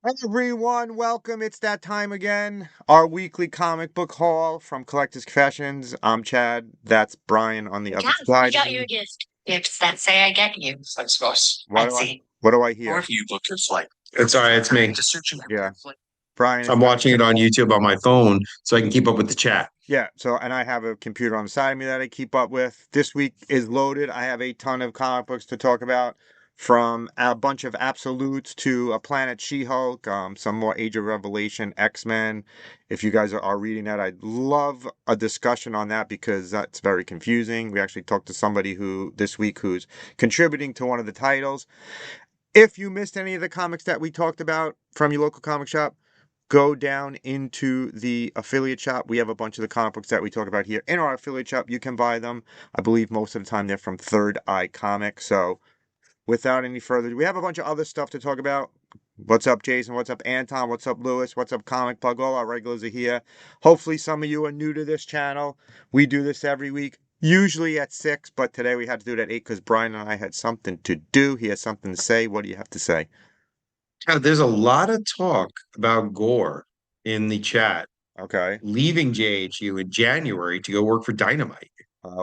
Everyone, welcome. It's that time again. Our weekly comic book haul from Collectors Confessions. I'm Chad. That's Brian on the other Yeah, you side of got your me. gift. Gifts that say I get you. Thanks, boss. What Let's do I see. what do I Or hear? if you booked your flight. It's all right. It's me. Just searching Yeah. your flight. Brian is I'm gonna watching it on YouTube on my phone so I can keep up with the chat. Yeah, so and I have a computer on the side of me that I keep up with. This week is loaded. I have a ton of comic books to talk about, from a bunch of absolutes to a Planet She-Hulk, some more Age of Revelation, X-Men. If you guys are reading that, I'd love a discussion on that because that's very confusing. We actually talked to somebody who this week who's contributing to one of the titles. If you missed any of the comics that we talked about from your local comic shop, go down into the affiliate shop. We have a bunch of the comic books that we talk about here in our affiliate shop. You can buy them. I believe most of the time they're from Third Eye Comics. So without any further ado, we have a bunch of other stuff to talk about. What's up, Jason? What's up, Anton? What's up, Lewis? What's up, Comic Plug? All our regulars are here. Hopefully, some of you are new to this channel. We do this every week, usually at 6, but today we had to do it at 8 because Brian and I had something to do. He has something to say. What do you have to say? There's a lot of talk about Gore in the chat, Okay. leaving JHU in January to go work for Dynamite.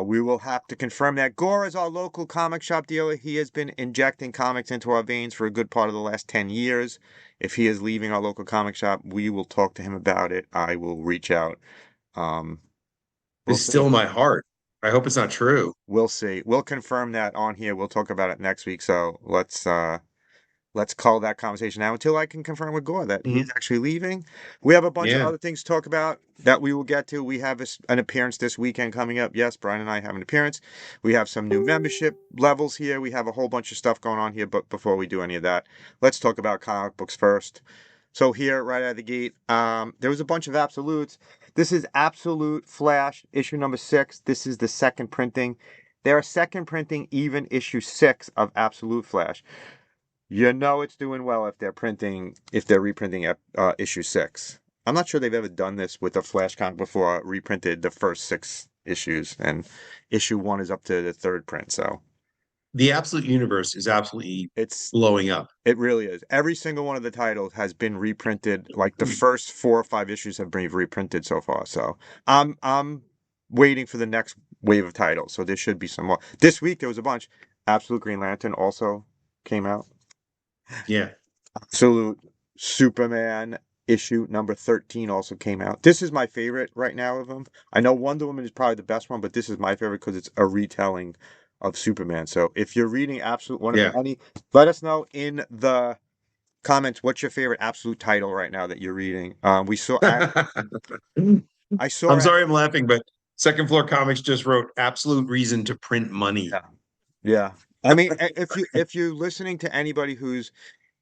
We will have to confirm that. Gore is our local comic shop dealer. He has been injecting comics into our veins for a good part of the last 10 years. If he is leaving our local comic shop, we will talk to him about it. I will reach out. Um, we'll It's see. still in my heart. I hope it's not true. We'll see. We'll confirm that on here. We'll talk about it next week. So let's call that conversation now until I can confirm with Gore that he's Mhm. actually leaving. We have a bunch of Yeah. other things to talk about that we will get to. We have an appearance this weekend coming up. Yes, Brian and I have an appearance. We have some new membership levels here. We have a whole bunch of stuff going on here. But before we do any of that, let's talk about comic books first. So here, right out of the gate, there was a bunch of absolutes. This is Absolute Flash, issue number 6. This is the second printing. They are second printing even issue 6 of Absolute Flash. You know it's doing well if they're reprinting issue 6. I'm not sure they've ever done this with a Flash comic before, reprinted the first 6 issues, and issue 1 is up to the third print. So The Absolute Universe is absolutely it's blowing up. it really is. Every single one of the titles has been reprinted. Like the first 4 or 5 issues have been reprinted so far. So I'm waiting for the next wave of titles. So there should be some more. This week there was a bunch. Absolute Green Lantern also came out. Yeah. Absolute Superman issue number 13 also came out. This is my favorite right now of them. I know Wonder Woman is probably the best one, but this is my favorite because it's a retelling of Superman. So if you're reading Absolute one of Yeah. the any, let us know in the comments what's your favorite Absolute title right now that you're reading. We saw I I'm saw sorry I'm laughing, but Second Floor Comics just wrote absolute reason to print money. yeah. Yeah. I mean, if you're listening to anybody who's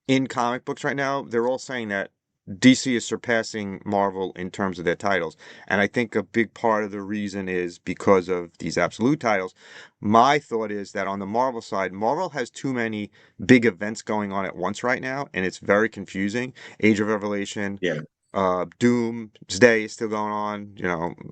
in comic books right now, they're all saying that DC is surpassing Marvel in terms of their titles. And I think a big part of the reason is because of these absolute titles. My thought is that on the Marvel side, Marvel has too many big events going on at once right now, and it's very confusing. Age of Revelation, Yeah. Doomsday is still going on,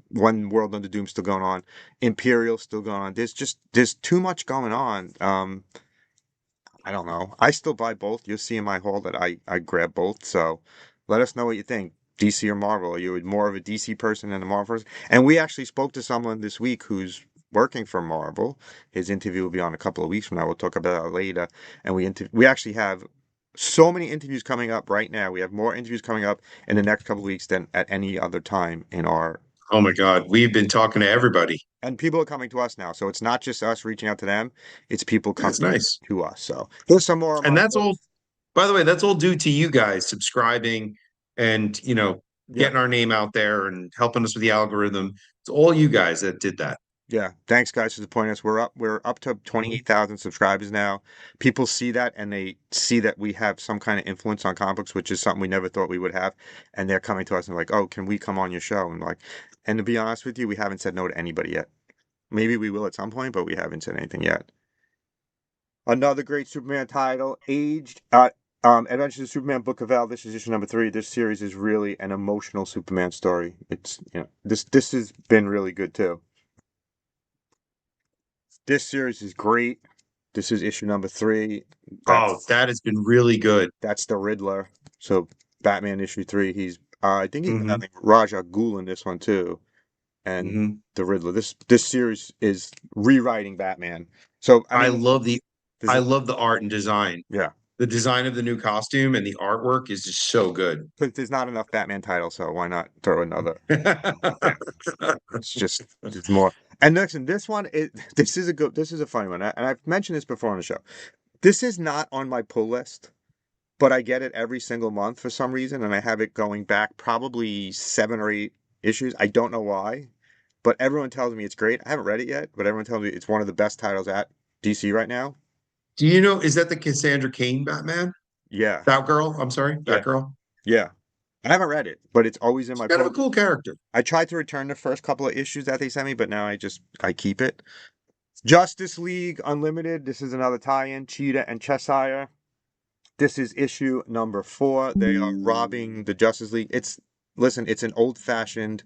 One World Under Doom still going on, Imperial still going on. There's too much going on. I don't know. I still buy both. You'll see in my haul that I grab both. So let us know what you think. DC or Marvel? Are you more of a DC person than a Marvel person? And we actually spoke to someone this week who's working for Marvel. His interview will be on a couple of weeks from now. We'll talk about that later. And we actually have so many interviews coming up right now. We have more interviews coming up in the next couple of weeks than at any other time in our. Oh my God. We've been talking to everybody. And people are coming to us now. So it's not just us reaching out to them, it's people That's coming nice. to us. So here's some more of And my that's all, quotes. by the way, that's all due to you guys subscribing and, Yeah. getting our name out there and helping us with the algorithm. It's all you guys that did that. Yeah. Thanks guys for supporting us. We're up to 28,000 subscribers now. People see that and they see that we have some kind of influence on comic books, which is something we never thought we would have. And they're coming to us and like, "Oh, can we come on your show?" And to be honest with you, we haven't said no to anybody yet. Maybe we will at some point, but we haven't said anything yet. Another great Superman title, Adventures of Superman Book of Al. This is issue number 3. This series is really an emotional Superman story. This has been really good too. This series is great. This is issue number 3. Oh, That's that has been really good. that's the Riddler. So Batman issue 3, he's I think he's Hmm. having Raja Ghul in this one too, and Hmm. the Riddler. This series is rewriting Batman. So I I mean, love the there's I a, love the art and design. yeah, The design of the new costume and the artwork is just so good. because there's not enough Batman titles, so why not throw another out there? It's just it's more. And listen, this one is this is a funny one, and I've mentioned this before on the show. This is not on my pull list, but I get it every single month for some reason, and I have it going back probably 7 or 8 issues. I don't know why, but everyone tells me it's great. I haven't read it yet, but everyone tells me it's one of the best titles at DC right now. Do you know, is that the Cassandra Cain Batman? Yeah, Batgirl? I'm sorry, yeah, Batgirl. yeah. I haven't read it, but it's always in She's my kind of pull. a cool character. I tried to return the first couple of issues that they sent me, but now I keep it. Justice League Unlimited. This is another tie-in. Cheetah and Cheshire. This is issue number 4. They are robbing the Justice League. Listen, it's an old-fashioned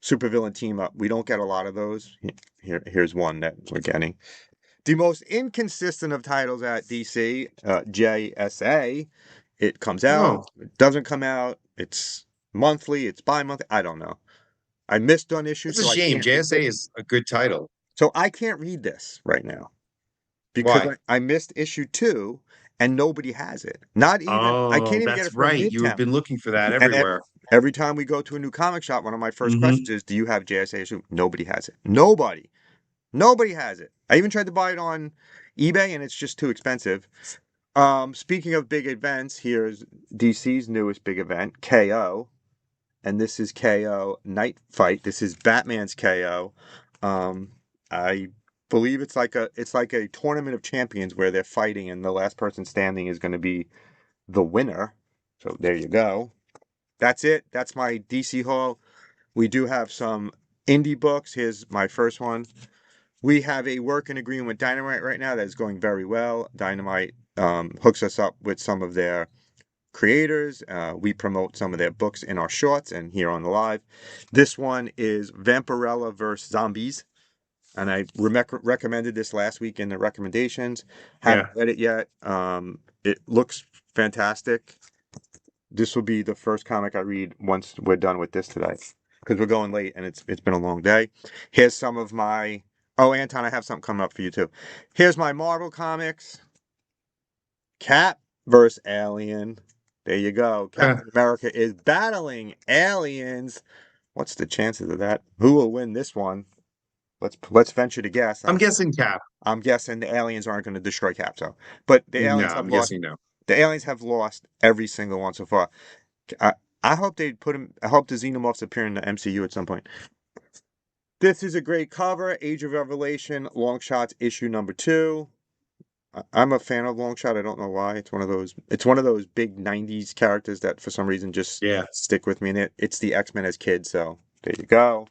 supervillain team up. We don't get a lot of those. Here's one that we're getting. The most inconsistent of titles at DC, JSA. It comes out, Oh, it doesn't come out. It's monthly, it's bi-monthly. I don't know. I missed on issues, that's a shame. JSA is a good title. so I can't read this right now because Why? I missed issue 2 and nobody has it. Not even I Oh, can't even get that's it from right. You have Midtown. been looking for that And everywhere. every time we go to a new comic shop, one of my first questions Hmm. is, "Do you have JSA issue?" Nobody has it. Nobody has it. I even tried to buy it on eBay, and it's just too expensive. Speaking of big events, here's DC's newest big event, KO, and this is KO Night Fight. This is Batman's KO. I believe it's like a tournament of champions where they're fighting, and the last person standing is going to be the winner. So there you go. That's it. That's my DC haul. We do have some indie books. Here's my first one. We have a working agreement with Dynamite right now that is going very well. Dynamite hooks us up with some of their creators. We promote some of their books in our shorts and here on the live. This one is Vampirella vs. Zombies. And I recommended this last week in the recommendations. Haven't Yeah. read it yet. It looks fantastic. This will be the first comic I read once we're done with this today. Because we're going late and it's been a long day. Here's some of my Oh, Anton, I have something coming up for you too. Here's my Marvel comics. Cap versus Alien. There you go. Uh, Captain America is battling aliens. What's the chances of that? Who will win this one? Let's venture to guess. I'm guessing Cap. I'm guessing the aliens aren't going to destroy Cap, so. But the No, aliens have I'm lost. guessing no. The aliens have lost every single one so far. I, I hope they put him. I hope the Xenomorphs appear in the MCU at some point. This is a great cover. Age of Revelation, Longshots, issue number 2. I'm a fan of Longshot. I don't know why. It's one of those. It's one of those big '90s characters that, for some reason, just Yeah. stick with me. And it's the X-Men as kids. So there you go.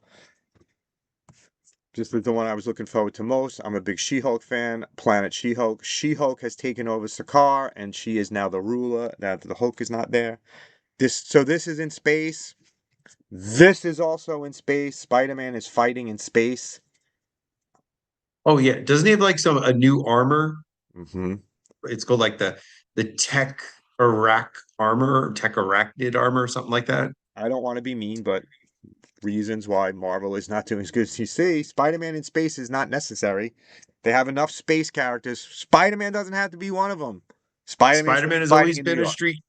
Just the one I was looking forward to most. I'm a big She-Hulk fan. Planet She-Hulk. She-Hulk has taken over Sakaar, and she is now the ruler. Now that the Hulk is not there. This is in space. This is also in space. Spider-Man is fighting in space. Oh yeah. Doesn't he have like a new armor? Hmm. It's called like the Tech Iraq armor, Tech Arachnid armor, or something like that. I don't want to be mean, but reasons why Marvel is not doing as good as you see. Spider-Man in space is not necessary. They have enough space characters. Spider-Man doesn't have to be one of them. Spider-Man should Spider-Man be has fighting always in New been a York. street.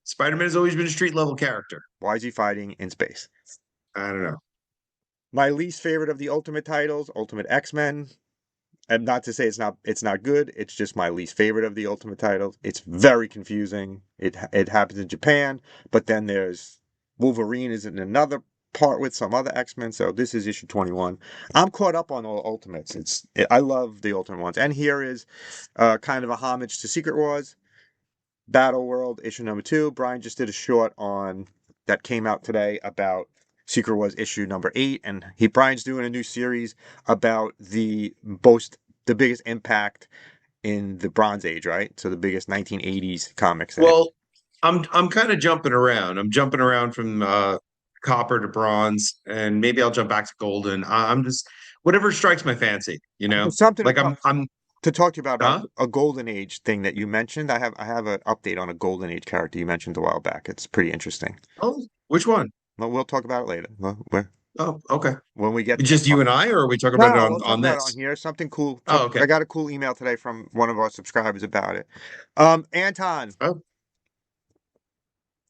Spider-Man has always been a street level character. Why is he fighting in space? I don't know. My least favorite of the Ultimate titles, Ultimate X-Men. And not to say it's not good. It's just my least favorite of the Ultimate titles. It's very confusing. It happens in Japan, but then there's Wolverine is in another part with some other X-Men. So this is issue 21. I'm caught up on all Ultimates. I love the Ultimate ones. And here is kind of a homage to Secret Wars, Battle World issue number 2. Brian just did a short on that came out today about Secret Wars issue number 8, and Brian's doing a new series about the biggest impact in the Bronze Age, right? So the biggest 1980s comics that Well, I'm kind of jumping around. I'm jumping around from copper to bronze, and maybe I'll jump back to golden. I'm just whatever strikes my fancy, you know. something to Like come. to talk to you about Huh? a golden age thing that you mentioned. I have an update on a golden age character you mentioned a while back. It's pretty interesting. Oh, which one? But we'll talk about it later. Oh, okay. When we get to the Just you part. and I, or are we talking about it No, we'll talk on about it on this? here. Something cool. Oh, okay. I got a cool email today from one of our subscribers about it. Anton, Oh,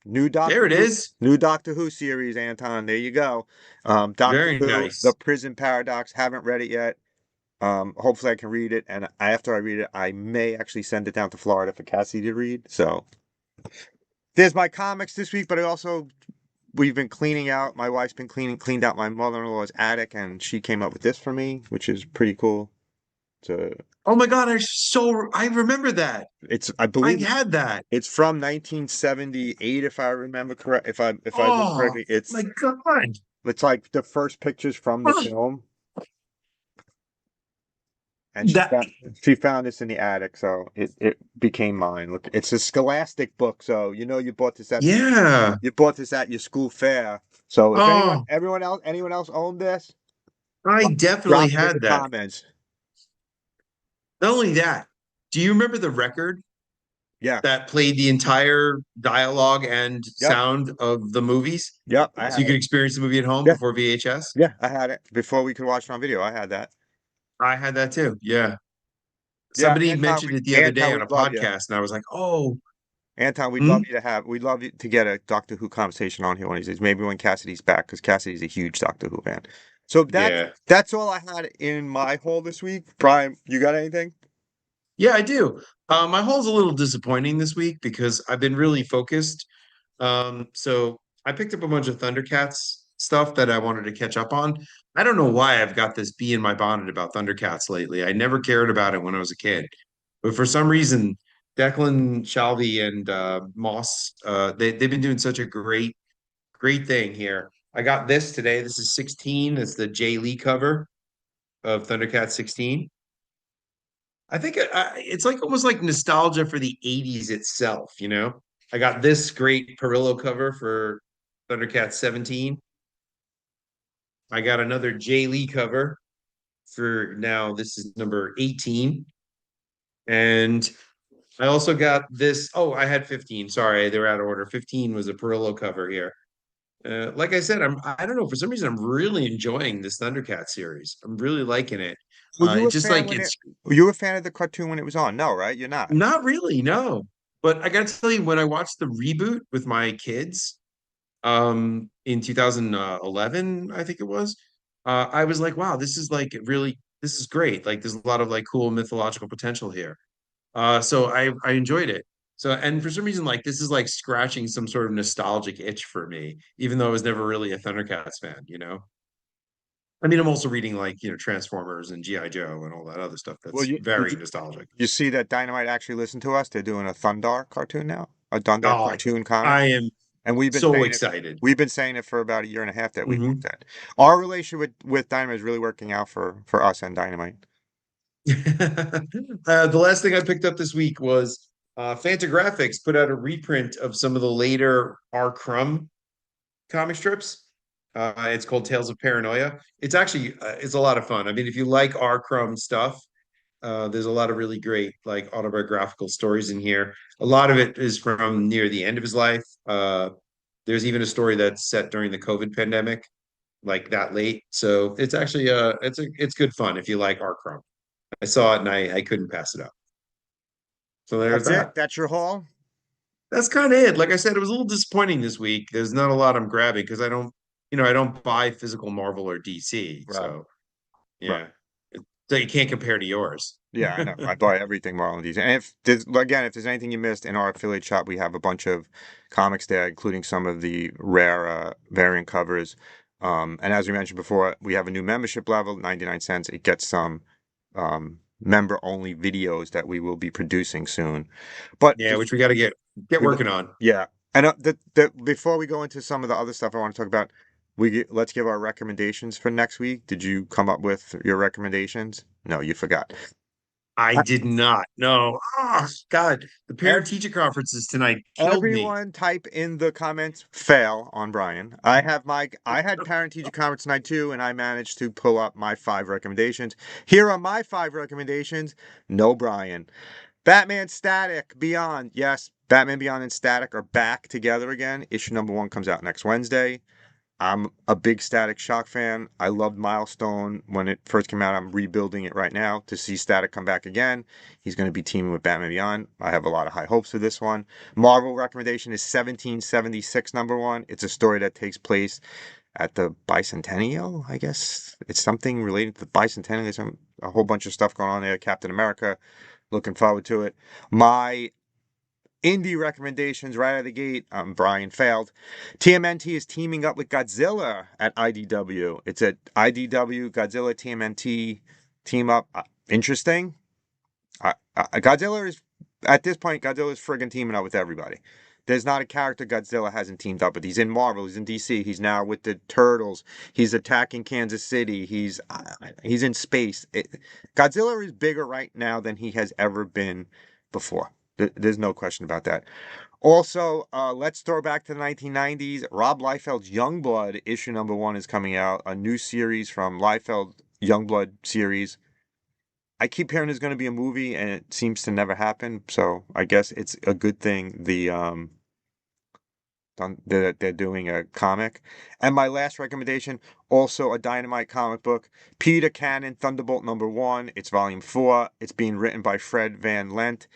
new there Doctor it Who, is. new Doctor Who series. Anton, there you go. Doctor Very Who, The nice. Prison Paradox. Haven't read it yet. Hopefully I can read it, and after I read it, I may actually send it down to Florida for Cassie to read. So there's my comics this week, but I also we've been cleaning out. My wife's been cleaned out my mother-in-law's attic, and she came up with this for me, which is pretty cool. To Oh my God, I remember that. I I believe had that. it's from 1978, if I remember correct. If I remember Oh correctly, my God. it's like the first pictures from the Ah, film, and that she found this in the attic, so it became mine. Look, it's a Scholastic book, so you bought this at yeah. your school fair. So if Oh, anyone else owned this, I definitely drop it in had the that. comments. Not only that, do you remember the record Yeah. that played the entire dialogue and Yep. sound of the movies? Yep. I So you had could it. experience the movie at home Yeah. before VHS? Yeah. I had it before we could watch it on video. I had that. I had that too. Yeah. Yeah. Somebody mentioned it the other day Anton, on a we'd love you. podcast, and I was like, oh, Anton, hmm? we'd love you to get a Doctor Who conversation on here one of these days. Maybe when Cassidy's back, because Cassidy's a huge Doctor Who fan. So Yeah. that's all I had in my haul this week. Brian, you got anything? Yeah, I do. My haul's a little disappointing this week because I've been really focused. So I picked up a bunch of Thundercats stuff that I wanted to catch up on. I don't know why I've got this bee in my bonnet about Thundercats lately. I never cared about it when I was a kid, but for some reason, Declan Shalvey and Moss, they've been doing such a great thing here. I got this today. This is 16. It's the Jay Lee cover of Thundercats 16. I think it's like almost like nostalgia for the 80s itself, you know? I got this great Perillo cover for Thundercats 17. I got another Jay Lee cover for now, this is number 18. And I also got this. Oh, I had 15. Sorry, they were out of order. 15 was a Perillo cover here. Like I said, I don't know, for some reason I'm really enjoying this Thundercat series. I'm really liking it. Were you a It's just fan like when it? it's Were you a fan of the cartoon when it was on? No, right? You're not. not really, no. But I gotta tell you, when I watched the reboot with my kids, in 2011, I think it was, I was like, wow, this is like really, this is great. Like, there's a lot of like cool mythological potential here. So I enjoyed it. So, and for some reason, like this is like scratching some sort of nostalgic itch for me, even though I was never really a Thundercats fan, you know? I mean, I'm also reading like, Transformers and G.I. Joe and all that other stuff Well, that's very nostalgic. you see that Dynamite actually listened to us? They're doing a Thundar cartoon now, a Thundar Oh, cartoon comic. I am And so excited. we've been saying it for about a year and a half that we want Mhm. that. Our relationship with Dynamite is really working out for us and Dynamite. The last thing I picked up this week was Fantagraphics put out a reprint of some of the later R. Crumb comic strips. It's called Tales of Paranoia. It's actually it's a lot of fun. I mean, if you like R. Crumb stuff, there's a lot of really great like autobiographical stories in here. A lot of it is from near the end of his life. There's even a story that's set during the COVID pandemic, like that late. So it's actually it's good fun if you like R. Crumb. I saw it and I couldn't pass it up. So there's That's it. that. That's your haul. That's kind of it. Like I said, it was a little disappointing this week. There's not a lot I'm grabbing because I don't buy physical Marvel or DC. Right. So Right. yeah, so you can't compare to yours. Yeah, I know. I buy everything Marlon D's. And if there's anything you missed in our affiliate shop, we have a bunch of comics there, including some of the rare variant covers. And as we mentioned before, we have a new membership level, 99 cents. It gets some member only videos that we will be producing soon. But Yeah, which we got to get we, working on. yeah. And before we go into some of the other stuff I want to talk about, let's give our recommendations for next week. Did you come up with your recommendations? No, you forgot. I did not. No. Oh, God. The Ev- parent-teacher conferences tonight killed me. Everyone type in the comments fail on Brian. I had parent teacher conference tonight too, and I managed to pull up my 5 recommendations. Here are my 5 recommendations. No Brian. Batman Static Beyond. Yes, Batman Beyond and Static are back together again. Issue number 1 comes out next Wednesday. I'm a big Static Shock fan. I loved Milestone when it first came out. I'm rebuilding it right now to see Static come back again. He's going to be teaming with Batman Beyond. I have a lot of high hopes for this one. Marvel recommendation is 1776 #1. It's a story that takes place at the bicentennial, I guess. It's something related to the bicentennial. There's a whole bunch of stuff going on there. Captain America. Looking forward to it. My indie recommendations right out of the gate. Brian failed. TMNT is teaming up with Godzilla at IDW. It's a IDW Godzilla TMNT team up. Interesting. Godzilla is at this point. Godzilla is friggin' teaming up with everybody. There's not a character Godzilla hasn't teamed up with. He's in Marvel. He's in DC. He's now with the Turtles. He's attacking Kansas City. He's in space. Godzilla is bigger right now than he has ever been before. There's no question about that. Also, let's throw back to the 1990s. Rob Liefeld's Youngblood issue number 1 is coming out. A new series from Liefeld Youngblood series. I keep hearing there's going to be a movie, and it seems to never happen. So I guess it's a good thing that they're doing a comic. And my last recommendation, also a Dynamite comic book, Peter Cannon Thunderbolt #1. It's volume 4. It's being written by Fred Van Lent.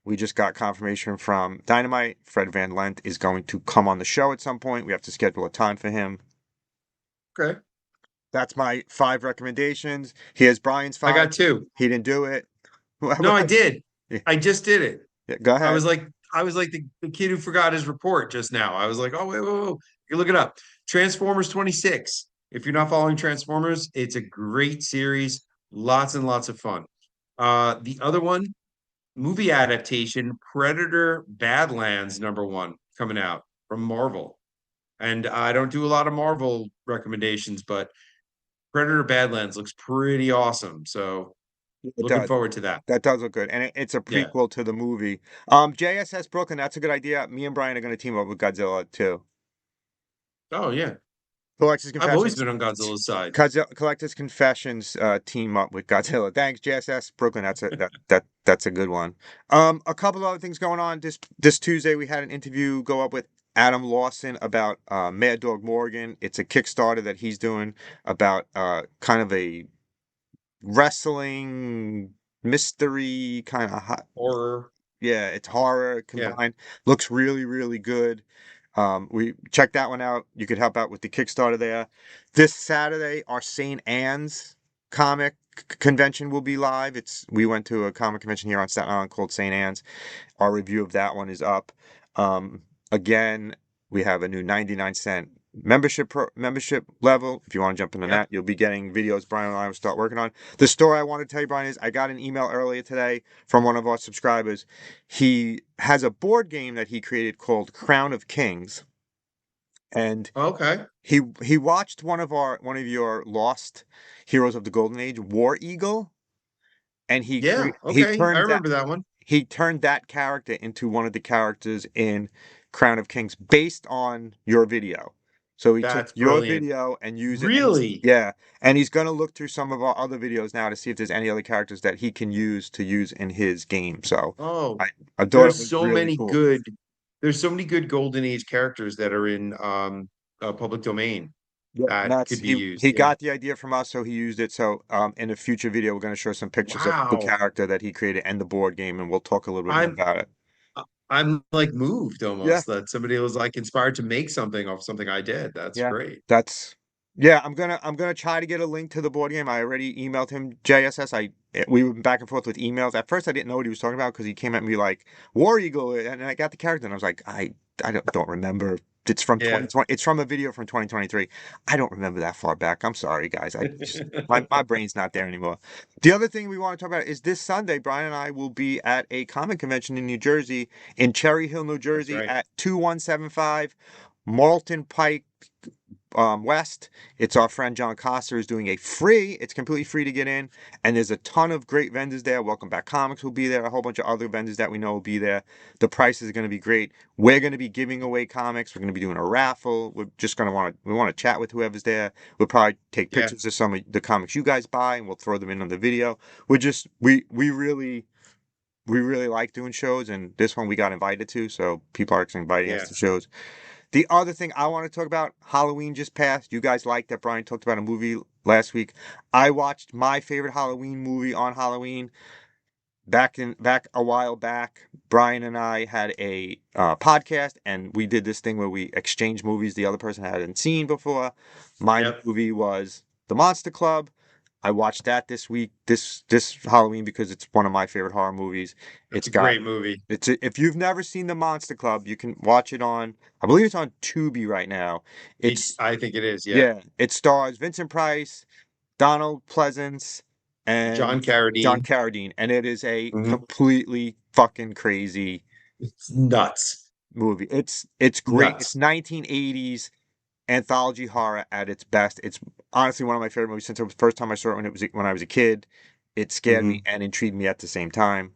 We just got confirmation from Dynamite. Fred Van Lent is going to come on the show at some point. We have to schedule a time for him. Okay. That's my 5 recommendations. Here's Brian's I 5. got 2. He didn't do it. No, I did. Yeah, I just did it. go I ahead. was like, the kid who forgot his report just now. I was like, oh, wait, wait, wait. You look it up. Transformers 26. If you're not following Transformers, it's a great series. Lots and lots of fun. The other one, movie adaptation, Predator Badlands #1 coming out from Marvel. And I don't do a lot of Marvel recommendations, but Predator Badlands looks pretty awesome. So It looking does. forward to that. That does look good. And it's a Yeah. prequel to the movie. JSS Brooklyn, that's a good idea. Me and Brian are going to team up with Godzilla too. Oh, yeah. Collector's I've always Confessions. been on Godzilla's side. Collector's Confessions team up with Godzilla. Thanks, JSS Brooklyn. That's a good one. A couple other things going on. This Tuesday we had an interview go up with Adam Lawson about Mad Dog Morgan. It's a Kickstarter that he's doing about kind of a wrestling mystery kind of hot. Horror. Yeah, it's horror Yeah. combined. Looks really, really good. We check that one out. You could help out with the Kickstarter there. This Saturday, our St. Anne's comic convention will be live. We went to a comic convention here on Staten Island called St. Anne's. Our review of that one is up. Again, we have a new 99-cent membership level. If you want to jump into Yeah. that, you'll be getting videos Brian and I will start working on. The story I want to tell you, Brian, is I got an email earlier today from one of our subscribers. He has a board game that he created called Crown of Kings, and Okay. he watched one of your Lost Heroes of the Golden Age, War Eagle, and Yeah. he Okay. I turned remember that one. that character into one of the characters in Crown of Kings based on your video. So he took That's your brilliant. video and used it, and Really? he's gonna look through some of our other videos now to see if there's any other characters that he can use in his game. So Oh, I thought it there's was so really many cool. good there's so many good Golden Age characters that are in public domain Yeah, and that that's could be used. he Yeah. got the idea from us, so he used it. So in a future video, we're gonna show some pictures of the Wow. character that he created and the board game, and we'll talk a little bit more I'm about it. I'm like moved Yeah, almost that somebody was like inspired to make something off something I did. That's yeah, great. that's yeah. I'm gonna try to get a link to the board game. I already emailed him JSS. We were back and forth with emails. At first, I didn't know what he was talking about because he came at me like War Eagle, and I got the character, and I was like, I don't remember. It's from Yeah. 2020. It's from a video from 2023. I don't remember that far back. I'm sorry, guys. My brain's not there anymore. The other thing we want to talk about is this Sunday, Brian and I will be at a comic convention in New Jersey, in Cherry Hill, New That's Jersey, right. at 2175 Marlton Pike West. It's our friend John Coster is doing a free. It's completely free to get in, and there's a ton of great vendors there. Welcome Back Comics will be there. A whole bunch of other vendors that we know will be there. The prices are going to be great. We're going to be giving away comics. We're going to be doing a raffle. We're just going to want to chat with whoever's there. We'll probably take Yeah, pictures of some of the comics you guys buy, and we'll throw them in on the video. We really like doing shows, and this one we got invited to, so people are actually inviting us yeah. to shows. The other thing I want to talk about, Halloween just passed. You guys liked that Brian talked about a movie last week. I watched my favorite Halloween movie on Halloween back a while back. Brian and I had a podcast, and we did this thing where we exchanged movies the other person hadn't seen before. My Yep. movie was The Monster Club. I watched that this week, this Halloween, because it's one of my favorite horror movies. That's It's a got great movie. if you've never seen The Monster Club, you can watch it on, I believe it's on Tubi right now. It's I think it is. Yeah. Yeah, it stars Vincent Price, Donald Pleasance, John and John Carradine. Carradine, and it is a Mhm. completely fucking crazy It's nuts. movie. It's great. It's Nuts. 1980s anthology horror at its best. It's honestly one of my favorite movies since it was the first time I saw it when I was a kid. It scared me Hmm. and intrigued me at the same time.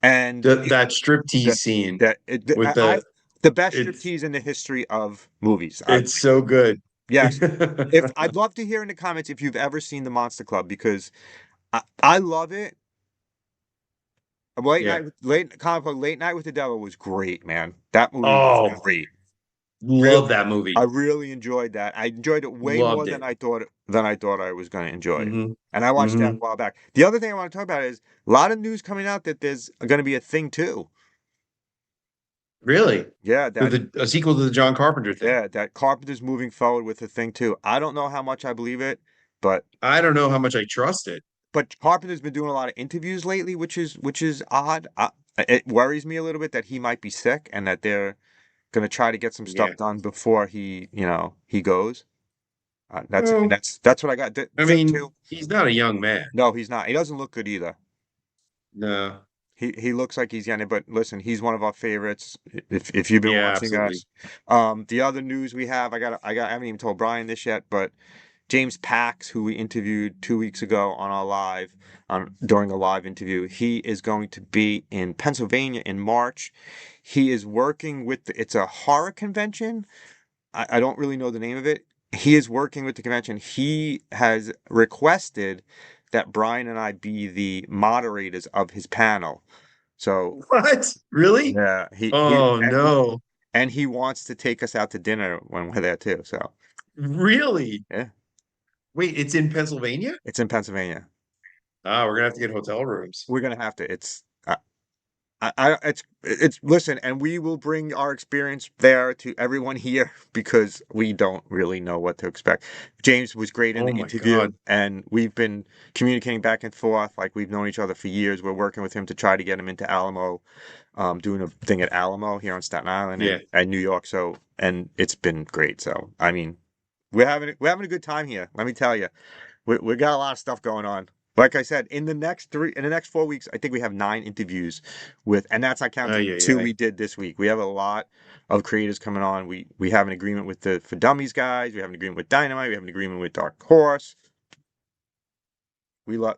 And That striptease the scene the, the with I the best it's striptease in the history of movies. it's so good. Yes. If I'd love to hear in the comments if you've ever seen the Monster Club, because I love it. Yeah. Late Night with the Devil was great, man. That movie was Oh, great. love Real, that I movie. really enjoyed that. I enjoyed it way more Loved than it. I thought I was going to enjoy it. Hmm. And I watched that a Hmm. while back. The other thing I want to talk about is a lot of news coming out that there's going to be a thing too. Really? Yeah, With a sequel to the John Carpenter thing. that Carpenter's moving forward with a thing too. I don't know how much I believe it, but I don't know how much I trust it. Carpenter's been doing a lot of interviews lately, which is odd. It worries me a little bit that he might be sick and that they're gonna try to get some Yeah. stuff done before he goes. That's Well, that's what I got. The I thing mean, too. he's not a young man. No, he's not. He doesn't look good either. No. He looks like he's young, but listen, he's one of our favorites. If you've been Yeah, watching absolutely. us, the other news we have, I haven't even told Brian this yet, but James Pax, who we interviewed 2 weeks ago on our live, during a live interview, he is going to be in Pennsylvania in March. He is working with it's a horror convention. I don't really know the name of it. He is working with the convention. He has requested that Brian and I be the moderators of his panel. So What? Really? yeah, Oh no. and he wants to take us out to dinner when we're there too. So Really? yeah, Wait, it's in Pennsylvania? it's in Pennsylvania. Ah, we're gonna have to get hotel rooms. We're gonna have to. It's listen, and we will bring our experience there to everyone here because we don't really know what to expect. James was great in the Oh my interview, God. and we've been communicating back and forth like we've known each other for years. We're working with him to try to get him into Alamo, doing a thing at Alamo here on Staten Island Yeah. and New York. So, and it's been great. So, I mean, we're having a good time here. Let me tell you, we got a lot of stuff going on. Like I said, in the next 4 weeks, I think we have 9 interviews and that's not counting Ay, the ay, two ay. we did this week. We have a lot of creators coming on. We have an agreement with the For Dummies guys. We have an agreement with Dynamite. We have an agreement with Dark Horse.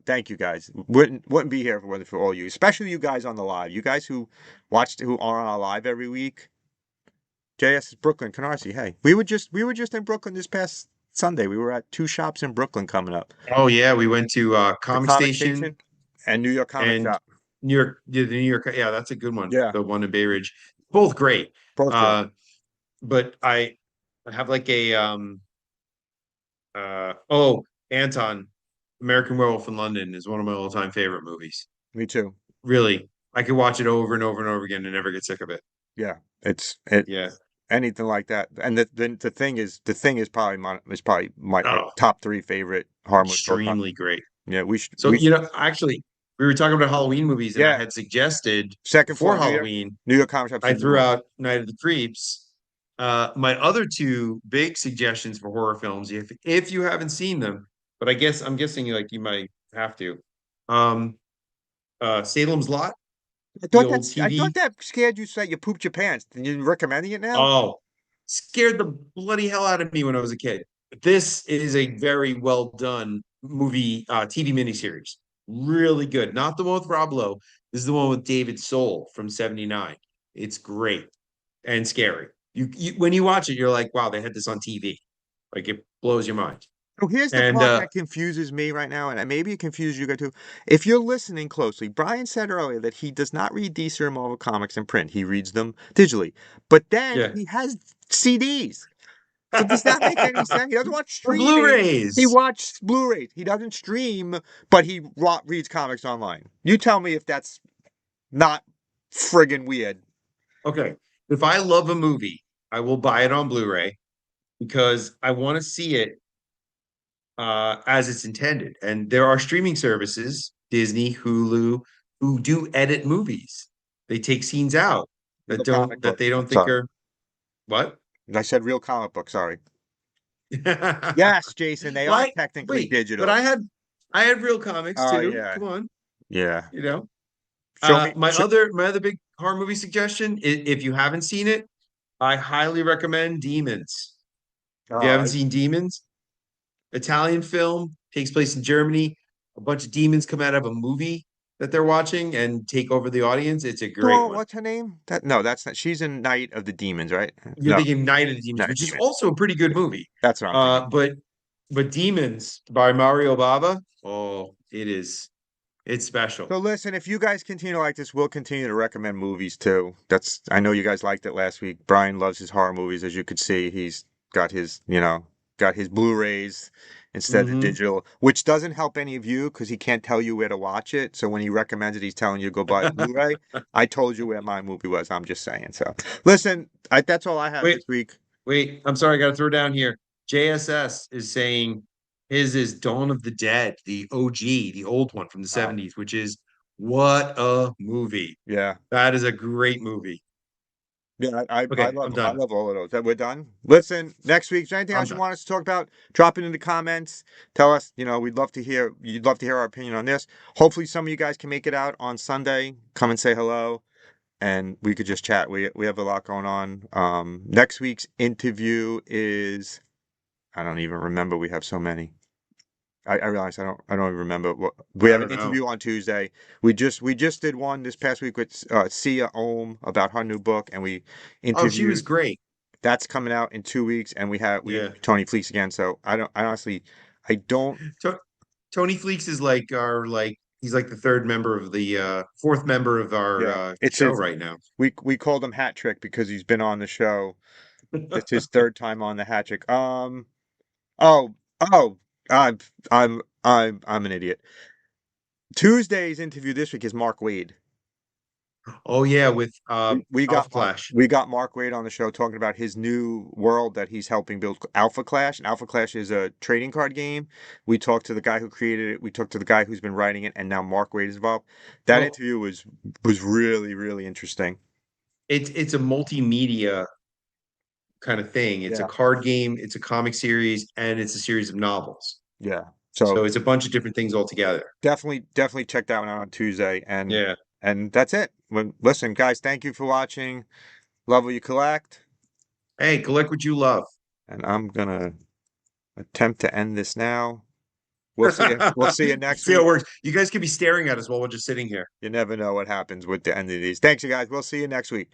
Thank you guys. Wouldn't be here if it wasn't for all you, especially you guys on the live. You guys who are on our live every week. JS is Brooklyn, Canarsie. Hey, we were just in Brooklyn this past Sunday. We were at 2 shops in Brooklyn coming up. Oh yeah, we went to The Comic Comic Station Station and New York Comic and Shop. New York, yeah, the New York, yeah, that's a good one. Yeah, The one in Bay Ridge. Both great. both great. Uh, but I have like a oh, Anton, American Werewolf in London is one of my all-time favorite movies. Me too. Really. I could watch it over and over and over again and never get sick of it. Yeah, it's Yeah. anything like that. And the thing is probably my our Oh, top 3 favorite horror movies of all time. extremely great. Yeah, we should So, actually, we were talking about Halloween movies, and I yeah, had suggested second for floor Halloween, New York Comic Shop's I the new threw one. out Night of the Creeps. My other two big suggestions for horror films, if you haven't seen them, but I'm guessing like you might have to. Um, Salem's Lot, the old I thought TV. that scared you so that you pooped your pants. And you're recommending it now? Oh, scared the bloody hell out of me when I was a kid. This is a very well done movie, TV miniseries. Really good. Not the one with Rob Lowe. This is the one with David Soul from '79. It's great and scary. You when you watch it, you're like, wow, they had this on TV. Like it blows your mind. So here's the And part that confuses me right now, and maybe it confuses you guys too. If you're listening closely, Brian said earlier that he does not read DC or Marvel comics in print. He reads them digitally. But then yeah, he has CDs. So does that make any sense? He doesn't watch or streaming. He Blu-rays. watches Blu-rays. He doesn't stream, but he reads comics online. You tell me if that's not friggin' weird. Okay, if I love a movie, I will buy it on Blu-ray because I want to see it as it's intended. And there are streaming services, Disney, Hulu, who do edit movies. They take scenes out Real comic that books. they don't think Sorry. are what? I said real comic book, sorry. Yes, Jason, they are Why? technically Wait, but digital. I had real comics Oh too. yeah. Come on, Yeah. you know. Show me. My other big horror movie suggestion, if you haven't seen it, I highly recommend Demons. If you haven't Oh, seen Demons, Italian film, takes place in Germany. A bunch of demons come out of a movie that they're watching and take over the audience. It's a great one. what's her name? That no, that's not. She's in Night of the Demons, right? You're No, thinking Night of the Demons, Night of which is Demons. also a pretty good movie. That's what I'm thinking. Uh, but but Demons by Mario Bava, oh, it's special. So listen, if you guys continue like this, we'll continue to recommend movies too. That's I know you guys liked it last week. Brian loves his horror movies, as you could see. He's got his, got his Blu-rays instead of Hmm. digital, which doesn't help any of you because he can't tell you where to watch it. So when he recommends it, he's telling you to go buy the Blu-ray. I told you where my movie was. I'm just saying. So listen, that's all I have Wait, this week. wait, I'm sorry, I gotta throw down here. JSS is saying his is Dawn of the Dead, the OG, the old one from the Wow. 70s, which is what a movie. Yeah. That is a great movie. Yeah, Okay, I'm I done. love all of those. That we're done. Listen, next week, is there anything I'm else you done. want us to talk about? Drop it in the comments. Tell us, we'd love to hear you'd love to hear our opinion on this. Hopefully some of you guys can make it out on Sunday. Come and say hello and we could just chat. We have a lot going on. Next week's interview is I don't even remember. We have so many. I realize I don't even remember what we I have an don't know. interview on Tuesday. We just did one this past week with Sia Ohm about her new book and we Oh, she was interviewed great. that's coming out in 2 weeks, and we Yeah. interviewed Tony Fleece again. So I honestly, I don't. To Tony Fleeks is like he's like the third member of the fourth member of our Yeah, it's show his. right now. We called him Hat Trick because he's been on the show. It's his third time on the Hat Trick. Oh. Oh. I'm an idiot. Tuesday's interview this week is Mark Wade. Oh yeah, with We got Alpha Clash. Mark Wade on the show talking about his new world that he's helping build, Alpha Clash. And Alpha Clash is a trading card game. We talked to the guy who created it. We talked to the guy who's been writing it, and now Mark Wade is involved. That Well, interview was really interesting. it's a multimedia kind of thing. It's a Yeah, card game, it's a comic series, and it's a series of novels. yeah. So So it's a bunch of different things all together. definitely check that one out on Tuesday. Yeah. And that's it. Listen, guys, thank you for watching. Love what you collect, Hey, collect what you love. and I'm gonna attempt to end this now. We'll see you. We'll see you next See how it week. works. You guys could be staring at us while we're just sitting here. You never know what happens with the end of these. Thanks, you guys. We'll see you next week.